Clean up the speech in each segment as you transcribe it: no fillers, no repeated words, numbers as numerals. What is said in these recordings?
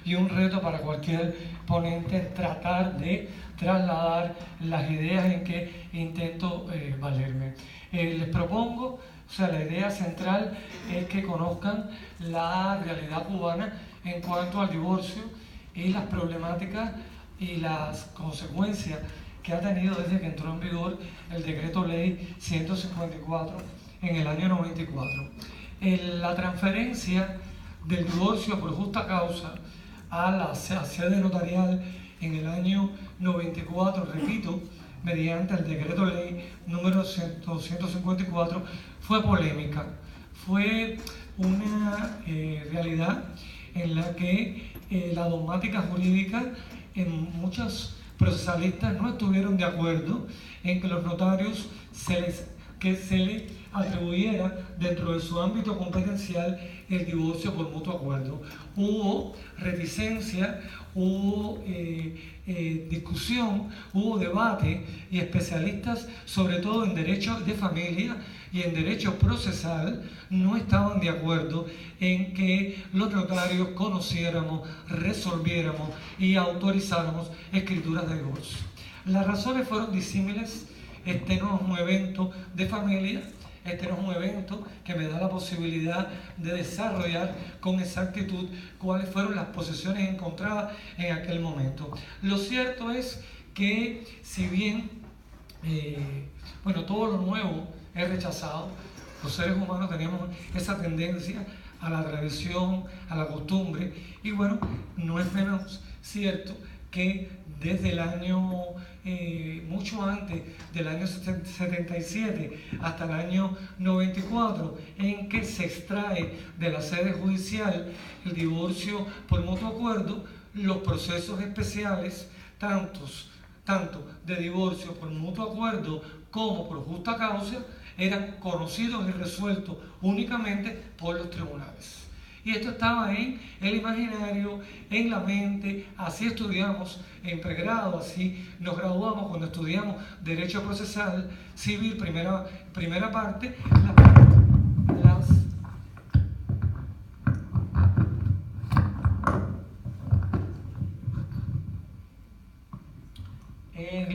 y un reto para cualquier ponente tratar de trasladar las ideas en que intento valerme. Les propongo, o sea, la idea central es que conozcan la realidad cubana en cuanto al divorcio y las problemáticas y las consecuencias que ha tenido desde que entró en vigor el decreto ley 154 en el año 94. La transferencia del divorcio por justa causa a la sede notarial en el año 94, repito, mediante el decreto ley número 154, fue polémica. Fue una realidad en la que la dogmática jurídica en muchos procesalistas no estuvieron de acuerdo en que los notarios se les atribuyera dentro de su ámbito competencial el divorcio por mutuo acuerdo. Hubo reticencia, hubo discusión, hubo debate y especialistas, sobre todo en derecho de familia y en derecho procesal, no estaban de acuerdo en que los notarios conociéramos, resolviéramos y autorizáramos escrituras de divorcio. Las razones fueron disímiles. Este no es un evento de familia, este no es un evento que me da la posibilidad de desarrollar con exactitud cuáles fueron las posiciones encontradas en aquel momento. Lo cierto es que si bien todo lo nuevo es rechazado, los seres humanos tenemos esa tendencia a la tradición, a la costumbre, y bueno, no es menos cierto que desde el año, mucho antes del año 77 hasta el año 94, en que se extrae de la sede judicial el divorcio por mutuo acuerdo, los procesos especiales, tanto de divorcio por mutuo acuerdo como por justa causa, eran conocidos y resueltos únicamente por los tribunales. Y esto estaba en el imaginario, en la mente. Así estudiamos en pregrado, así nos graduamos cuando estudiamos Derecho Procesal Civil, primera parte,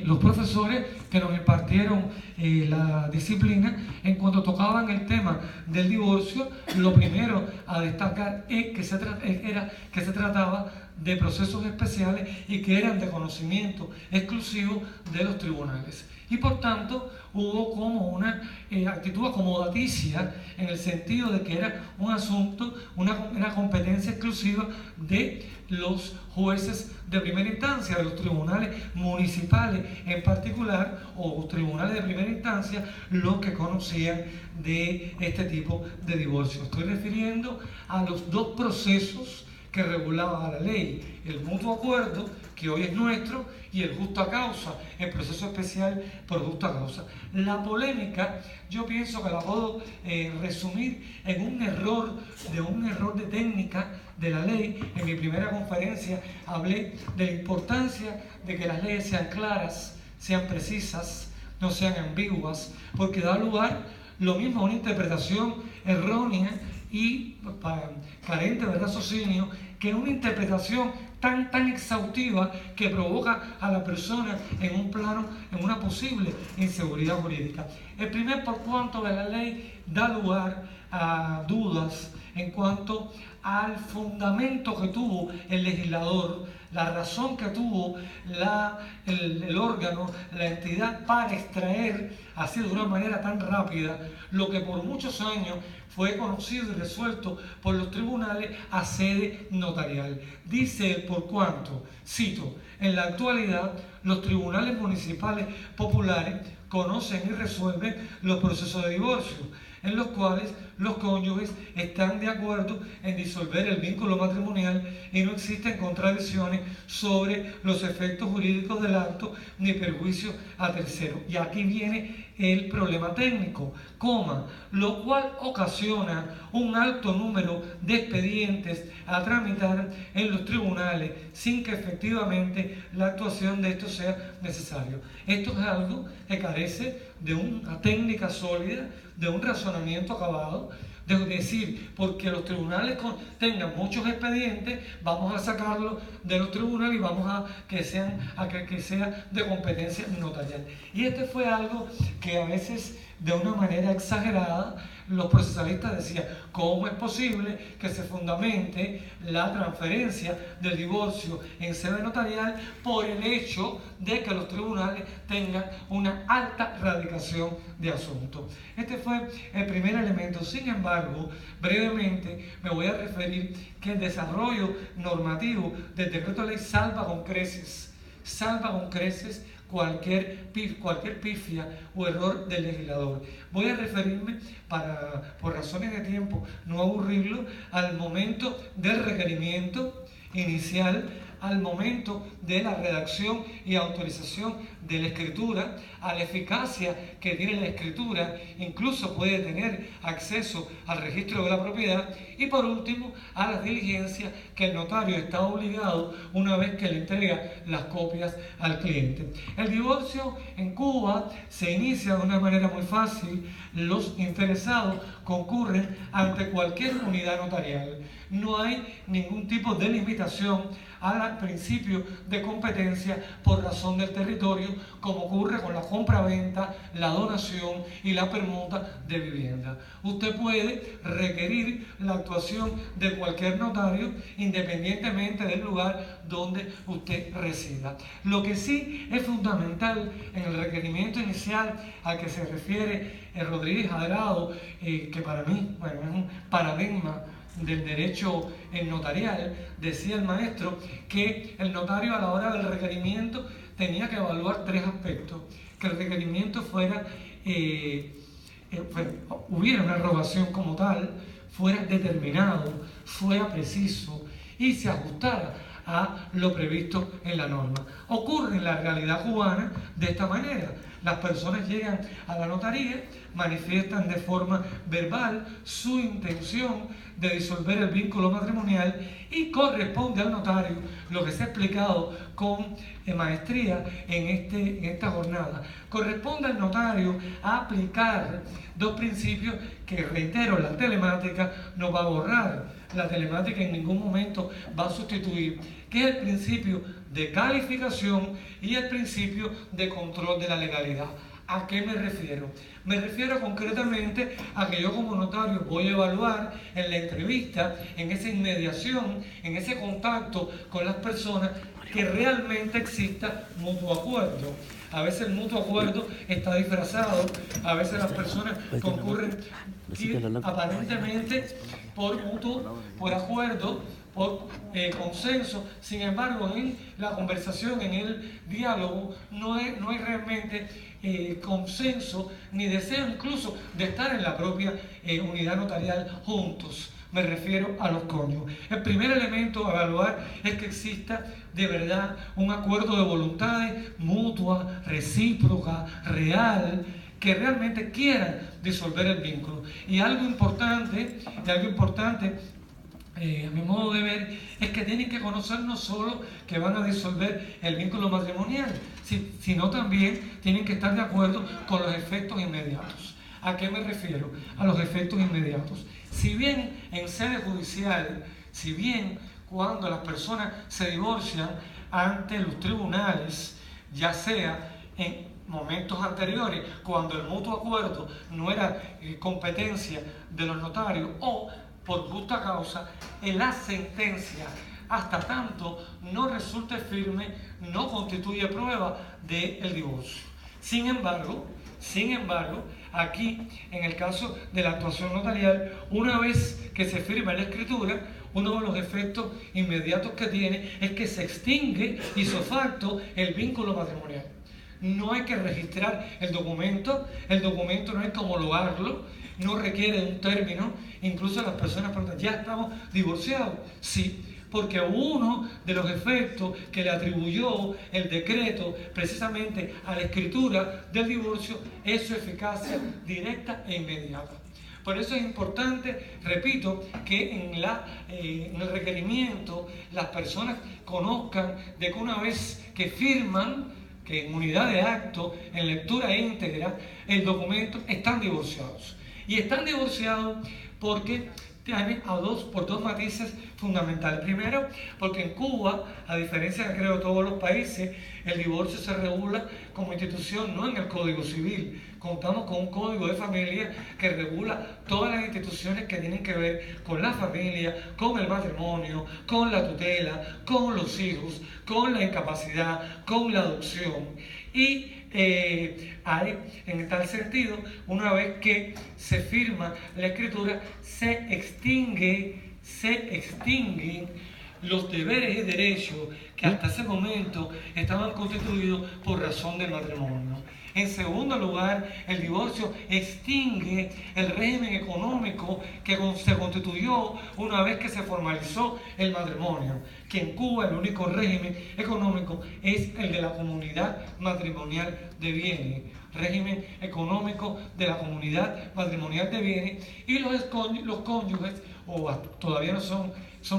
los profesores que nos impartieron la disciplina, en cuanto tocaban el tema del divorcio, lo primero a destacar es que se trataba de procesos especiales y que eran de conocimiento exclusivo de los tribunales. Y por tanto hubo como una actitud acomodaticia en el sentido de que era un asunto, una competencia exclusiva de los jueces de primera instancia, de los tribunales municipales en particular, o tribunales de primera instancia, los que conocían de este tipo de divorcio. Estoy refiriendo a los dos procesos que regulaba la ley, el mutuo acuerdo, que hoy es nuestro, y el justa causa, el proceso especial por justa causa. La polémica, yo pienso que la puedo resumir en un error de técnica de la ley. En mi primera conferencia hablé de la importancia de que las leyes sean claras, sean precisas, no sean ambiguas, porque da lugar lo mismo a una interpretación errónea y carente de raciocinio, que una interpretación tan exhaustiva que provoca a la persona en una posible inseguridad jurídica. El primer por cuanto de la ley da lugar a dudas en cuanto al fundamento que tuvo el legislador, la razón que tuvo el órgano, la entidad, para extraer así de una manera tan rápida lo que por muchos años fue conocido y resuelto por los tribunales a sede notarial. Dice por cuanto, cito, en la actualidad los tribunales municipales populares conocen y resuelven los procesos de divorcio, en los cuales los cónyuges están de acuerdo en disolver el vínculo matrimonial y no existen contradicciones sobre los efectos jurídicos del acto ni perjuicio a terceros. Y aquí viene el problema técnico, lo cual ocasiona un alto número de expedientes a tramitar en los tribunales sin que efectivamente la actuación de esto sea necesario. Esto es algo que carece de una técnica sólida, de un razonamiento acabado, de decir, porque los tribunales tengan muchos expedientes, vamos a sacarlos de los tribunales y vamos a que sea de competencia notarial. Y este fue algo que a veces, de una manera exagerada, los procesalistas decían, ¿cómo es posible que se fundamente la transferencia del divorcio en sede notarial por el hecho de que los tribunales tengan una alta radicación de asuntos? Este fue el primer elemento. Sin embargo, brevemente me voy a referir que el desarrollo normativo del decreto de ley salva con creces cualquier pifia o error del legislador. Voy a referirme, por razones de tiempo, no aburrirlo, al momento del requerimiento inicial, al momento de la redacción y autorización de la escritura, a la eficacia que tiene la escritura, incluso puede tener acceso al registro de la propiedad, y por último a las diligencias que el notario está obligado una vez que le entrega las copias al cliente. El divorcio en Cuba se inicia de una manera muy fácil. Los interesados concurren ante cualquier unidad notarial. No hay ningún tipo de limitación al principio de competencia por razón del territorio, como ocurre con la compra-venta, la donación y la permuta de vivienda. Usted puede requerir la actuación de cualquier notario independientemente del lugar donde usted resida. Lo que sí es fundamental en el requerimiento inicial al que se refiere el Rodríguez Adrado, que para mí, bueno, es un paradigma del derecho notarial, decía el maestro que el notario a la hora del requerimiento tenía que evaluar tres aspectos: que el requerimiento hubiera una rogación como tal, fuera determinado, fuera preciso y se ajustara a lo previsto en la norma. Ocurre en la realidad cubana de esta manera. Las personas llegan a la notaría, manifiestan de forma verbal su intención de disolver el vínculo matrimonial y corresponde al notario lo que se ha explicado con maestría en esta jornada. Corresponde al notario a aplicar dos principios que, reitero, la telemática no va a borrar. La telemática en ningún momento va a sustituir, que es el principio de calificación y el principio de control de la legalidad. ¿A qué me refiero? Me refiero concretamente a que yo como notario voy a evaluar en la entrevista, en esa inmediación, en ese contacto con las personas, que realmente exista mutuo acuerdo. A veces el mutuo acuerdo está disfrazado, a veces las personas concurren aparentemente por acuerdo, por consenso. Sin embargo, en la conversación, en el diálogo, no hay realmente consenso ni deseo incluso de estar en la propia unidad notarial juntos. Me refiero a los cónyuges. El primer elemento a evaluar es que exista de verdad un acuerdo de voluntades mutua, recíproca, real, que realmente quieran disolver el vínculo. Y algo importante, a mi modo de ver, es que tienen que conocer no solo que van a disolver el vínculo matrimonial, sino también tienen que estar de acuerdo con los efectos inmediatos. ¿A qué me refiero? A los efectos inmediatos. Si bien en sede judicial, cuando las personas se divorcian ante los tribunales, ya sea en momentos anteriores, cuando el mutuo acuerdo no era competencia de los notarios, o por justa causa, en la sentencia, hasta tanto no resulte firme, no constituye prueba del divorcio. Sin embargo, aquí, en el caso de la actuación notarial, una vez que se firma la escritura, uno de los efectos inmediatos que tiene es que se extingue ipso facto el vínculo matrimonial. No hay que registrar el documento no hay que homologarlo, no requiere un término. Incluso las personas preguntan, ¿ya estamos divorciados? Sí, porque uno de los efectos que le atribuyó el decreto precisamente a la escritura del divorcio es su eficacia directa e inmediata. Por eso es importante, repito, que en el requerimiento las personas conozcan de que una vez que firman, que en unidad de acto, en lectura íntegra, el documento, están divorciados. Y están divorciados porque por dos matices fundamentales. Primero, porque en Cuba, a diferencia de creo todos los países, el divorcio se regula como institución, no en el Código Civil. Contamos con un código de familia que regula todas las instituciones que tienen que ver con la familia, con el matrimonio, con la tutela, con los hijos, con la incapacidad, con la adopción. Y en tal sentido, una vez que se firma la escritura, se extinguen los deberes y derechos que hasta ese momento estaban constituidos por razón del matrimonio. En segundo lugar, el divorcio extingue el régimen económico que se constituyó una vez que se formalizó el matrimonio, que en Cuba el único régimen económico es el de la comunidad matrimonial de bienes, régimen económico de la comunidad matrimonial de bienes, y los cónyuges, o todavía no son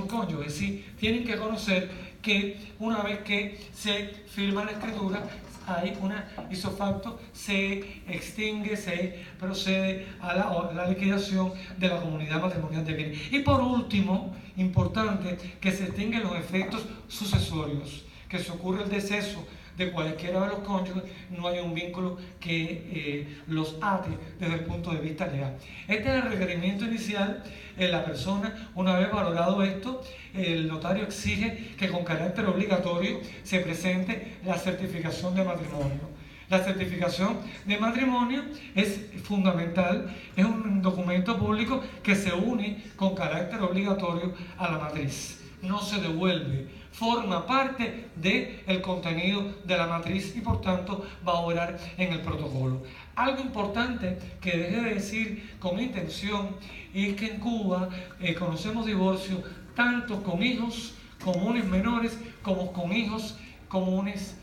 cónyuges, sí, tienen que conocer que una vez que se firma la escritura, hay una ipso facto, se extingue, se procede a la liquidación de la comunidad matrimonial de bienes. Y por último, importante, que se extinguen los efectos sucesorios, que se ocurre el deceso de cualquiera de los cónyuges, no hay un vínculo que los ate desde el punto de vista legal. Este es el requerimiento inicial. La persona, una vez valorado esto, el notario exige que con carácter obligatorio se presente la certificación de matrimonio. La certificación de matrimonio es fundamental, es un documento público que se une con carácter obligatorio a la matriz. No se devuelve, forma parte del contenido de la matriz y por tanto va a obrar en el protocolo. Algo importante que dejé de decir con intención es que en Cuba conocemos divorcio tanto con hijos comunes menores como con hijos comunes,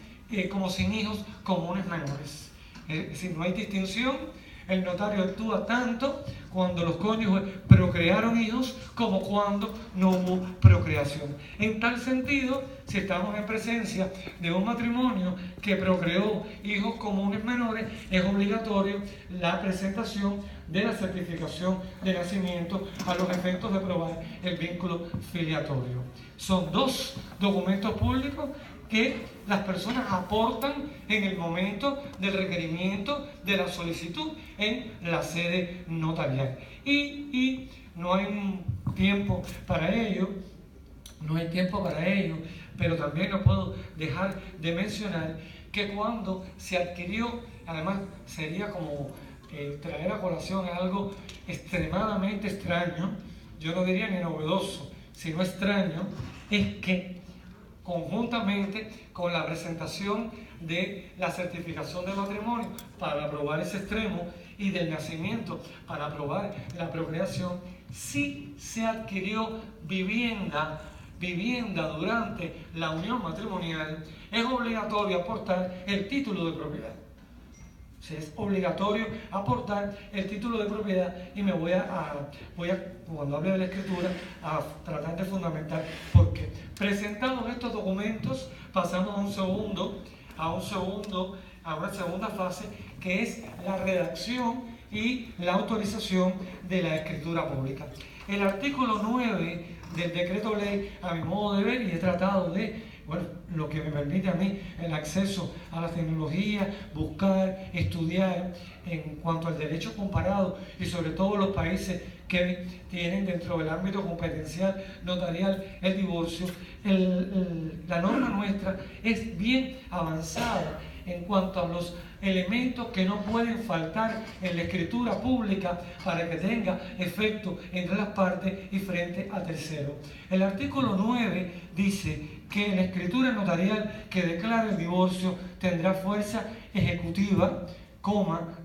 como sin hijos comunes menores. Es decir, no hay distinción. El notario actúa tanto cuando los cónyuges procrearon hijos como cuando no hubo procreación. En tal sentido, si estamos en presencia de un matrimonio que procreó hijos comunes menores, es obligatorio la presentación de la certificación de nacimiento a los efectos de probar el vínculo filiatorio. Son dos documentos públicos que las personas aportan en el momento del requerimiento de la solicitud en la sede notarial. Y no hay tiempo para ello, pero también no puedo dejar de mencionar que cuando se adquirió, además sería como traer a colación algo extremadamente extraño, yo no diría ni novedoso, sino extraño, es que conjuntamente con la presentación de la certificación de matrimonio para aprobar ese extremo y del nacimiento para aprobar la procreación, si se adquirió vivienda durante la unión matrimonial, es obligatorio aportar el título de propiedad. Es obligatorio aportar el título de propiedad y me voy a cuando hable de la escritura, a tratar de fundamentar por qué. Presentados estos documentos, pasamos a una segunda fase, que es la redacción y la autorización de la escritura pública. El artículo 9 del decreto ley, a mi modo de ver, y he tratado de lo que me permite a mí el acceso a la tecnología, buscar, estudiar en cuanto al derecho comparado y sobre todo los países que tienen dentro del ámbito competencial notarial el divorcio. La norma nuestra es bien avanzada en cuanto a los elementos que no pueden faltar en la escritura pública para que tenga efecto entre las partes y frente a terceros. El artículo 9 dice que la escritura notarial que declara el divorcio tendrá fuerza ejecutiva,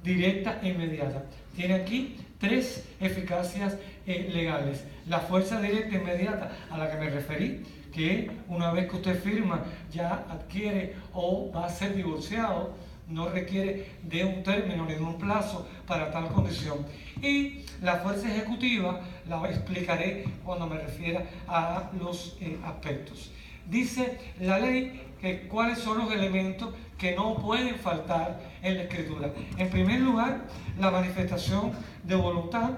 directa e inmediata. Tiene aquí tres eficacias legales. La fuerza directa e inmediata a la que me referí, que una vez que usted firma ya adquiere o va a ser divorciado, no requiere de un término ni de un plazo para tal condición. Y la fuerza ejecutiva la explicaré cuando me refiera a los aspectos. Dice la ley que cuáles son los elementos que no pueden faltar en la escritura. En primer lugar, la manifestación de voluntad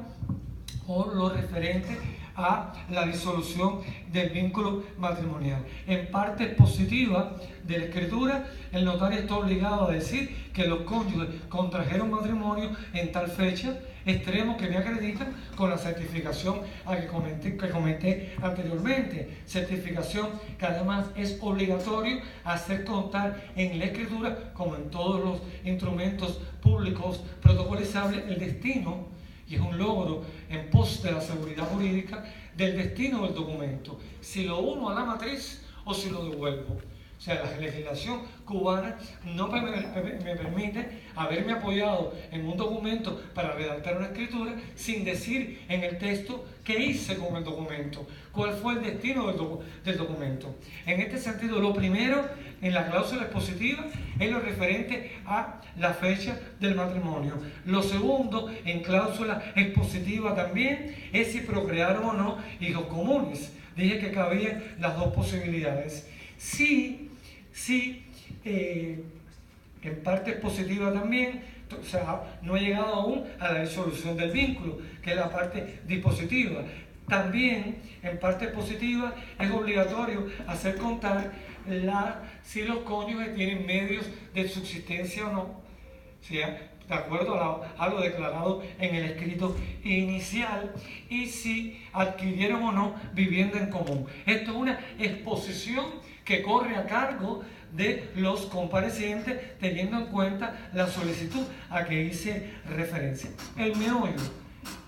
o lo referente a la disolución del vínculo matrimonial. En parte positiva de la escritura, el notario está obligado a decir que los cónyuges contrajeron matrimonio en tal fecha, extremos que me acreditan con la certificación a que comenté anteriormente. Certificación que además es obligatorio hacer constar en la escritura, como en todos los instrumentos públicos protocolizables, el destino, y es un logro en pos de la seguridad jurídica del destino del documento, si lo uno a la matriz o si lo devuelvo. O sea, la legislación cubana no me permite haberme apoyado en un documento para redactar una escritura sin decir en el texto qué hice con el documento, cuál fue el destino del documento. En este sentido, lo primero en la cláusula expositiva es lo referente a la fecha del matrimonio. Lo segundo, en cláusula expositiva también, es si procrearon o no hijos comunes. Dije que cabían las dos posibilidades. Sí, en parte positiva también, o sea, no he llegado aún a la disolución del vínculo, que es la parte dispositiva. También, en parte positiva, es obligatorio hacer constar si los cónyuges tienen medios de subsistencia o no, ¿sí? De acuerdo a lo declarado en el escrito inicial, y si adquirieron o no vivienda en común. Esto es una exposición que corre a cargo de los comparecientes, teniendo en cuenta la solicitud a que hice referencia. El meollo,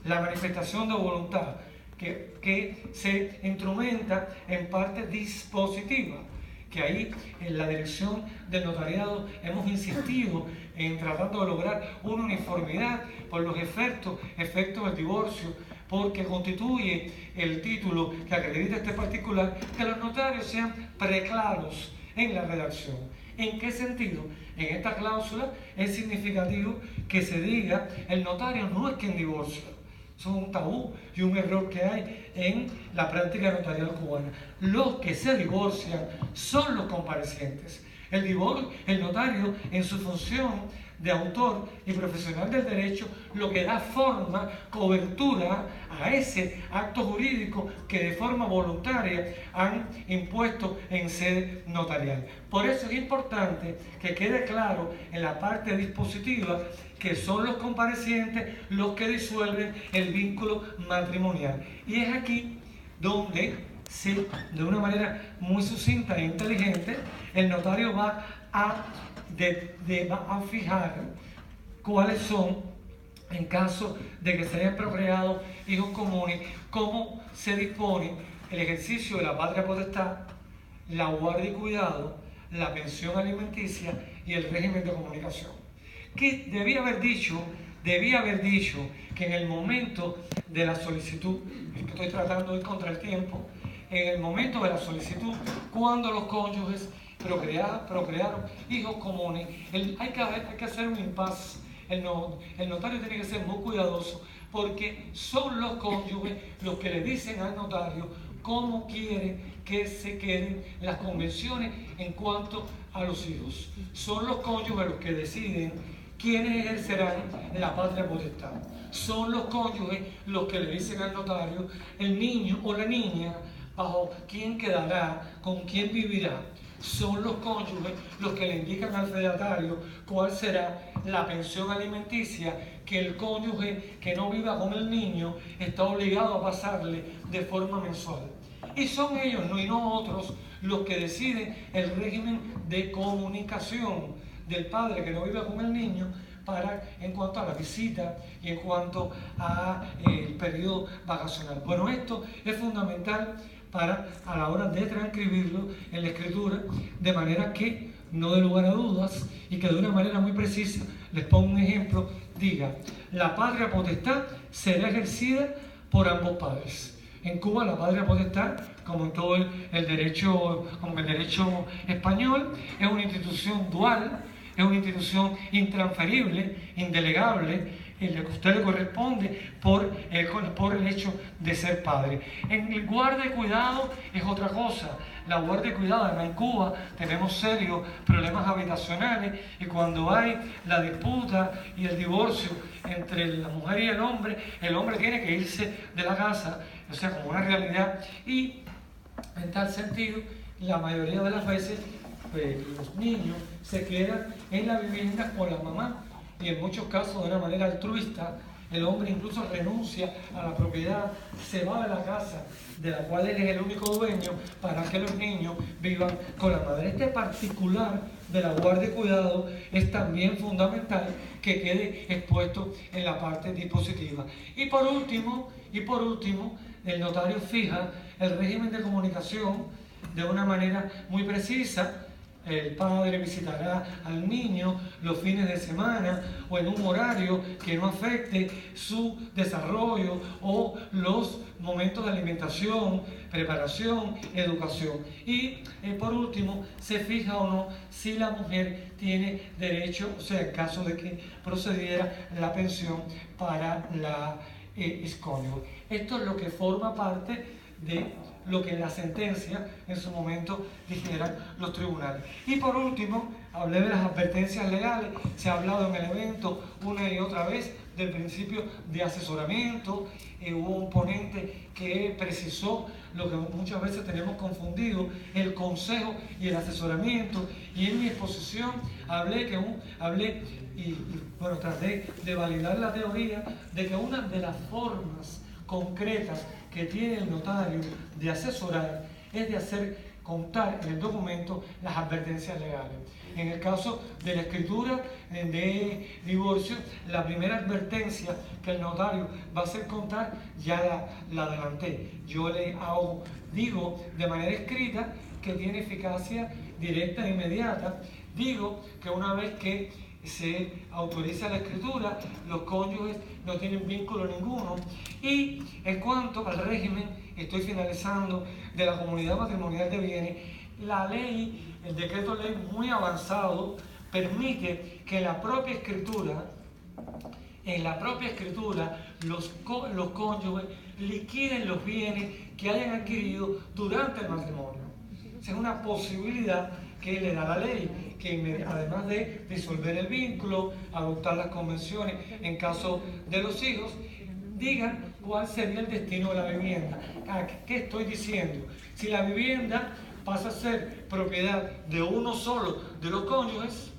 la manifestación de voluntad, que se instrumenta en parte dispositiva, que ahí en la dirección del notariado hemos insistido en tratando de lograr una uniformidad por los efectos del divorcio, porque constituye el título que acredita este particular, que los notarios sean preclaros en la redacción. ¿En qué sentido? En esta cláusula es significativo que se diga el notario no es quien divorcia. Eso es un tabú y un error que hay en la práctica notarial cubana. Los que se divorcian son los comparecientes. El notario, en su función de autor y profesional del derecho, lo que da forma, cobertura a ese acto jurídico que de forma voluntaria han impuesto en sede notarial. Por eso es importante que quede claro en la parte dispositiva que son los comparecientes los que disuelven el vínculo matrimonial. Y es aquí donde, sí, de una manera muy sucinta e inteligente, el notario va a fijar cuáles son, en caso de que se hayan procreado hijos comunes, cómo se dispone el ejercicio de la patria potestad, la guardia y cuidado, la pensión alimenticia y el régimen de comunicación. Que debía haber dicho que en el momento de la solicitud, es que estoy tratando de ir contra el tiempo, en el momento de la solicitud, cuando los cónyuges procrearon hijos comunes, hay que hacer un impasse. El notario tiene que ser muy cuidadoso, porque son los cónyuges los que le dicen al notario cómo quieren que se queden las convenciones en cuanto a los hijos. Son los cónyuges los que deciden quiénes ejercerán la patria potestad. Son los cónyuges los que le dicen al notario el niño o la niña bajo quién quedará, con quién vivirá. Son los cónyuges los que le indican al fedatario cuál será la pensión alimenticia que el cónyuge que no viva con el niño está obligado a pasarle de forma mensual. Y son ellos, y no otros, los que deciden el régimen de comunicación del padre que no vive con el niño en cuanto a la visita y en cuanto al periodo vacacional. Bueno, esto es fundamental a la hora de transcribirlo en la escritura, de manera que no dé lugar a dudas y que de una manera muy precisa, les pongo un ejemplo, diga: la patria potestad será ejercida por ambos padres. En Cuba la patria potestad, como en todo el derecho español, es una institución dual, es una institución intransferible, indelegable, lo que a usted le corresponde por el hecho de ser padre. En el guarda y cuidado es otra cosa. La guarda y cuidado, además en Cuba tenemos serios problemas habitacionales, y cuando hay la disputa y el divorcio entre la mujer y el hombre tiene que irse de la casa, o sea, como una realidad. Y en tal sentido, la mayoría de las veces los niños se quedan en la vivienda con la mamá, y en muchos casos de una manera altruista. El hombre incluso renuncia a la propiedad, se va de la casa de la cual él es el único dueño, para que los niños vivan con la madre. Este particular de la guardia y cuidado es también fundamental que quede expuesto en la parte dispositiva. Y por último, el notario fija el régimen de comunicación de una manera muy precisa. El padre visitará al niño los fines de semana o en un horario que no afecte su desarrollo o los momentos de alimentación, preparación, educación. Y por último, se fija o no si la mujer tiene derecho, o sea, en caso de que procediera la pensión para la excónyuge. Esto es lo que forma parte de lo que en la sentencia en su momento dijeran los tribunales. Y por último, hablé de las advertencias legales. Se ha hablado en el evento una y otra vez del principio de asesoramiento. Hubo un ponente que precisó lo que muchas veces tenemos confundido, el consejo y el asesoramiento. Y en mi exposición traté de validar la teoría de que una de las formas concretas que tiene el notario de asesorar es de hacer contar en el documento las advertencias legales. En el caso de la escritura de divorcio, la primera advertencia que el notario va a hacer contar ya la adelanté. Yo digo de manera escrita que tiene eficacia directa e inmediata. Digo que una vez que se autoriza la escritura, los cónyuges no tienen vínculo ninguno. Y en cuanto al régimen, estoy finalizando, de la comunidad matrimonial de bienes, la ley, el decreto ley muy avanzado, permite que en la propia escritura los cónyuges liquiden los bienes que hayan adquirido durante el matrimonio. Esa es una posibilidad que le da la ley, que además de disolver el vínculo, adoptar las convenciones en caso de los hijos, digan cuál sería el destino de la vivienda. ¿Qué estoy diciendo? Si la vivienda pasa a ser propiedad de uno solo de los cónyuges,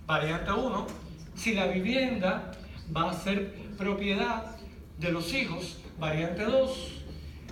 variante 1, si la vivienda va a ser propiedad de los hijos, variante 2,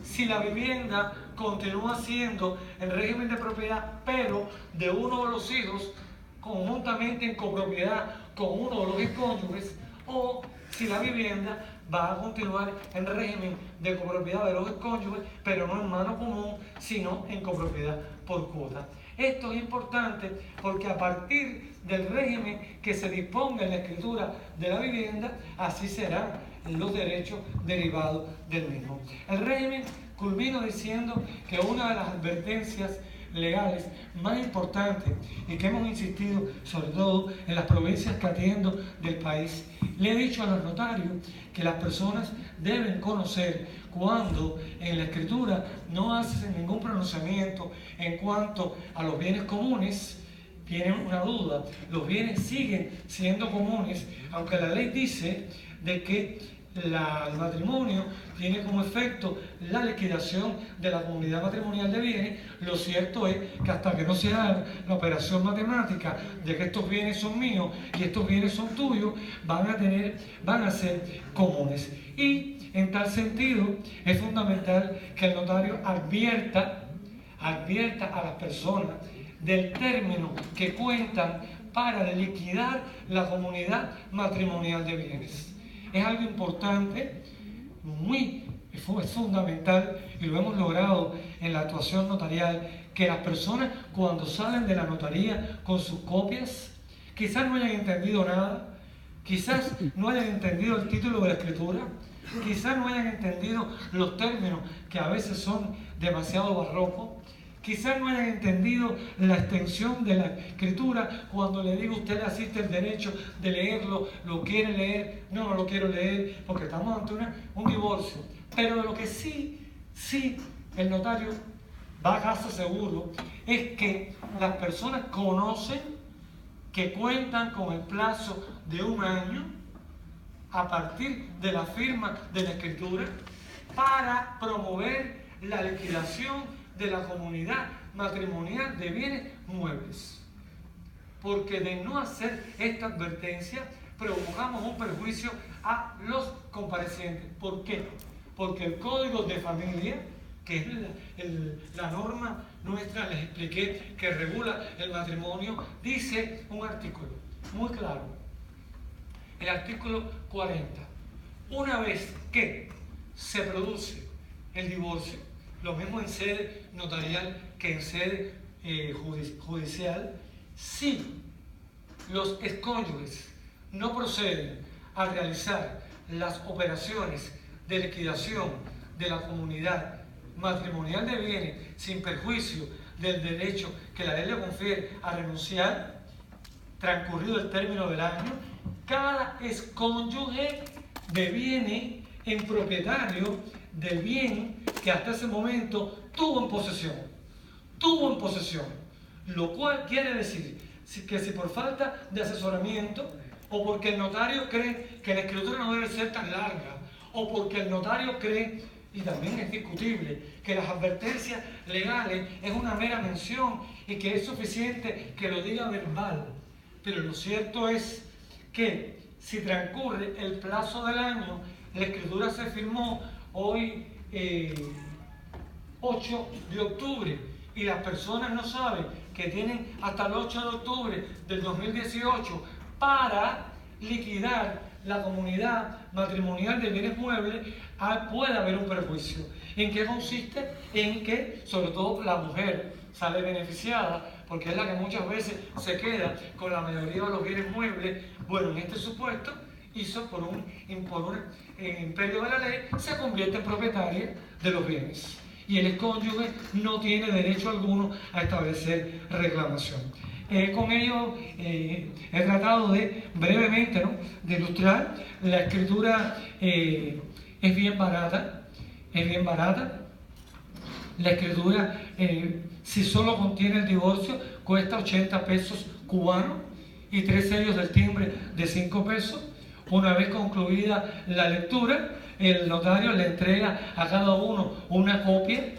si la vivienda continúa siendo el régimen de propiedad, pero de uno de los hijos, conjuntamente en copropiedad con uno de los cónyuges, o si la vivienda va a continuar en régimen de copropiedad de los cónyuges, pero no en mano común, sino en copropiedad por cuota. Esto es importante porque a partir del régimen que se disponga en la escritura de la vivienda, así serán los derechos derivados del mismo. El régimen, culmino diciendo que una de las advertencias legales más importantes y que hemos insistido sobre todo en las provincias que atiendo del país, le he dicho a los notarios que las personas deben conocer cuando en la escritura no hacen ningún pronunciamiento en cuanto a los bienes comunes. Tienen una duda, los bienes siguen siendo comunes, aunque la ley dice de que el matrimonio tiene como efecto la liquidación de la comunidad matrimonial de bienes. Lo cierto es que hasta que no se haga la operación matemática de que estos bienes son míos y estos bienes son tuyos, van a ser comunes. Y en tal sentido es fundamental que el notario advierta a las personas del término que cuentan para liquidar la comunidad matrimonial de bienes. Es algo importante, es fundamental, y lo hemos logrado en la actuación notarial, que las personas cuando salen de la notaría con sus copias, quizás no hayan entendido nada, quizás no hayan entendido el título de la escritura, quizás no hayan entendido los términos que a veces son demasiado barrocos, Quizás no hayan entendido la extensión de la escritura cuando le digo usted le asiste el derecho de leerlo, lo quiere leer, no lo quiero leer, porque estamos ante un divorcio. Pero de lo que sí el notario va a casa seguro es que las personas conocen que cuentan con el plazo de 1 año a partir de la firma de la escritura para promover la liquidación de la comunidad matrimonial de bienes muebles. Porque de no hacer esta advertencia provocamos un perjuicio a los comparecientes. ¿Por qué? Porque el Código de Familia, que es la norma nuestra, les expliqué, que regula el matrimonio, dice un artículo muy claro, el artículo 40. Una vez que se produce el divorcio, lo mismo en sede notarial que en sede judicial, si los excónyuges no proceden a realizar las operaciones de liquidación de la comunidad matrimonial de bienes sin perjuicio del derecho que la ley le confiere a renunciar, transcurrido el término del año, cada excónyuge deviene en propietario del bien que hasta ese momento tuvo en posesión, lo cual quiere decir que si por falta de asesoramiento o porque el notario cree que la escritura no debe ser tan larga o porque el notario cree, y también es discutible, que las advertencias legales es una mera mención y que es suficiente que lo diga verbal, pero lo cierto es que si transcurre el plazo del año, la escritura se firmó hoy 8 de octubre y las personas no saben que tienen hasta el 8 de octubre del 2018 para liquidar la comunidad matrimonial de bienes muebles, puede haber un perjuicio. ¿En qué consiste? En que, sobre todo, la mujer sale beneficiada, porque es la que muchas veces se queda con la mayoría de los bienes muebles. Bueno, en este supuesto, hizo por un imperio de la ley, se convierte en propietaria de los bienes. Y el excónyuge no tiene derecho alguno a establecer reclamación. Con ello he tratado de brevemente, ¿no?, de ilustrar. La escritura es bien barata. La escritura, si solo contiene el divorcio, cuesta 80 pesos cubanos y 3 sellos del timbre de 5 pesos. Una vez concluida la lectura, el notario le entrega a cada uno una copia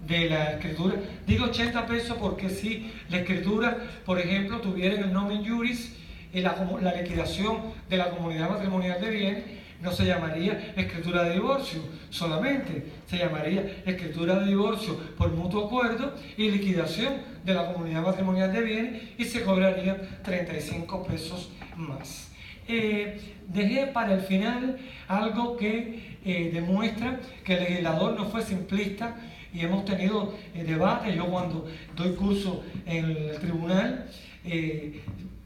de la escritura. Digo 80 pesos porque si la escritura, por ejemplo, tuviera el nomen juris, la liquidación de la comunidad matrimonial de bienes, no se llamaría escritura de divorcio solamente, se llamaría escritura de divorcio por mutuo acuerdo y liquidación de la comunidad matrimonial de bienes y se cobrarían 35 pesos más. Dejé para el final algo que demuestra que el legislador no fue simplista y hemos tenido debate. Yo cuando doy curso en el tribunal,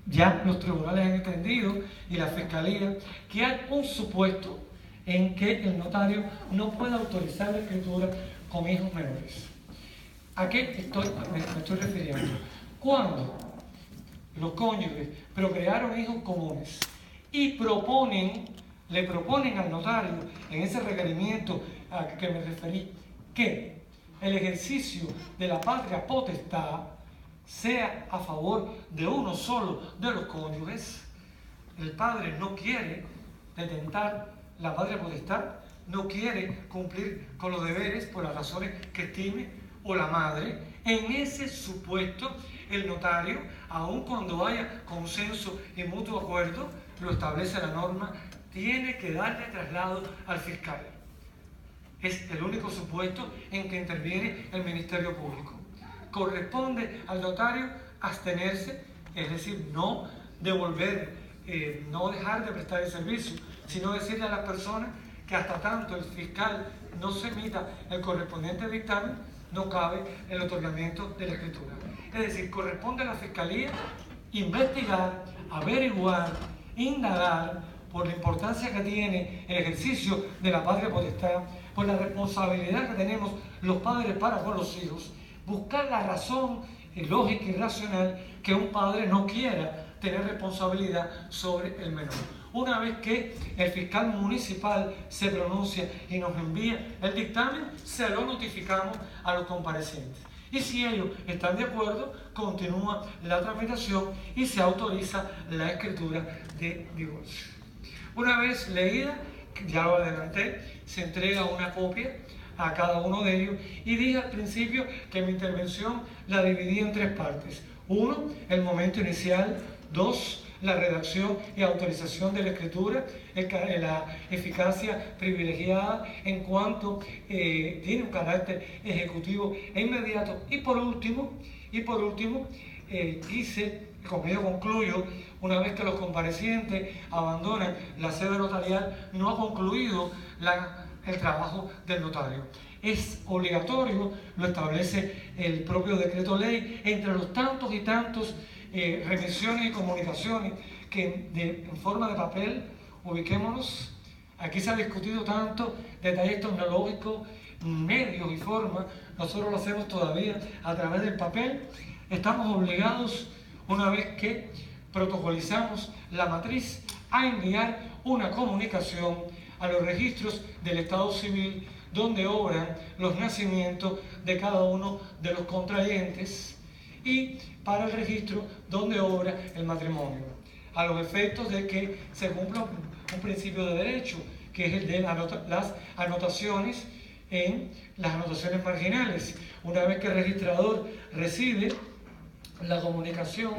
ya los tribunales han entendido y la fiscalía que hay un supuesto en que el notario no puede autorizar la escritura con hijos menores. ¿A qué me estoy refiriendo? Cuando los cónyuges procrearon hijos comunes y le proponen al notario en ese requerimiento a que me referí que el ejercicio de la patria potestad sea a favor de uno solo de los cónyuges, el padre no quiere detentar la patria potestad, no quiere cumplir con los deberes por las razones que estime, o la madre, en ese supuesto el notario, aun cuando haya consenso y mutuo acuerdo, lo establece la norma, tiene que darle traslado al fiscal. Es el único supuesto en que interviene el Ministerio Público. Corresponde al notario abstenerse, es decir, no devolver, no dejar de prestar el servicio, sino decirle a las personas que hasta tanto el fiscal no se emita el correspondiente dictamen, no cabe el otorgamiento de la escritura. Es decir, corresponde a la fiscalía investigar, averiguar, indagar por la importancia que tiene el ejercicio de la patria potestad por la responsabilidad que tenemos los padres para con los hijos, buscar la razón lógica y racional que un padre no quiera tener responsabilidad sobre el menor. Una vez que el fiscal municipal se pronuncia y nos envía el dictamen, se lo notificamos a los comparecientes. Y si ellos están de acuerdo, continúa la tramitación y se autoriza la escritura de divorcio. Una vez leída, ya lo adelanté, se entrega una copia a cada uno de ellos y dije al principio que mi intervención la dividí en 3 partes. 1, el momento inicial. 2, la redacción y autorización de la escritura, la eficacia privilegiada en cuanto tiene un carácter ejecutivo e inmediato. Y por último, con ello concluyo, una vez que los comparecientes abandonan la sede notarial, no ha concluido el trabajo del notario. Es obligatorio, lo establece el propio decreto ley, entre los tantos y tantos remisiones y comunicaciones que en forma de papel, ubiquémonos, aquí se ha discutido tanto detalles tecnológicos, medios y formas, nosotros lo hacemos todavía a través del papel. Estamos obligados, una vez que protocolizamos la matriz, a enviar una comunicación a los registros del Estado Civil donde obran los nacimientos de cada uno de los contrayentes y para el registro donde obra el matrimonio, a los efectos de que se cumpla un principio de derecho, que es el de las anotaciones en las anotaciones marginales. Una vez que el registrador recibe la comunicación,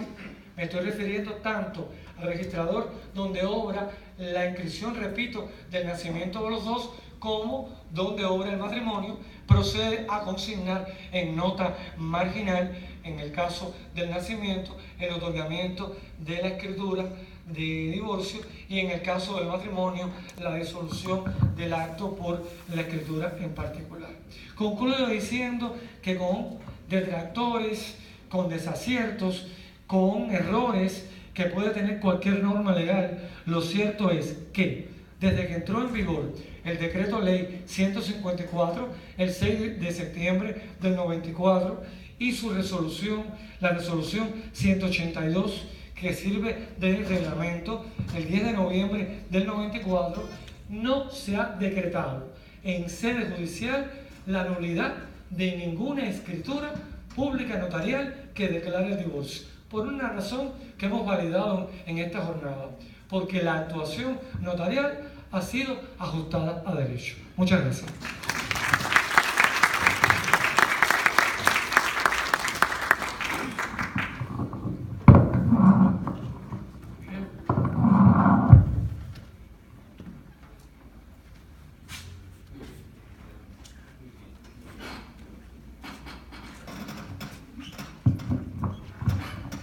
me estoy refiriendo tanto al registrador donde obra la inscripción, repito, del nacimiento de los dos, como donde obra el matrimonio, procede a consignar en nota marginal, en el caso del nacimiento, el otorgamiento de la escritura de divorcio y en el caso del matrimonio, la disolución del acto por la escritura en particular. Concluyo diciendo que con detractores, con desaciertos, con errores que puede tener cualquier norma legal, lo cierto es que desde que entró en vigor el decreto ley 154, el 6 de septiembre del 94, y su resolución, la resolución 182, que sirve de reglamento, el 10 de noviembre del 94, no se ha decretado en sede judicial la nulidad de ninguna escritura pública notarial que declare el divorcio, por una razón que hemos validado en esta jornada, porque la actuación notarial ha sido ajustada a derecho. Muchas gracias.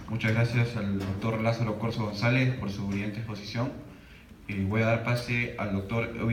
Muchas gracias al doctor Lázaro Corzo González por su brillante exposición. Voy a dar pase al doctor Eugen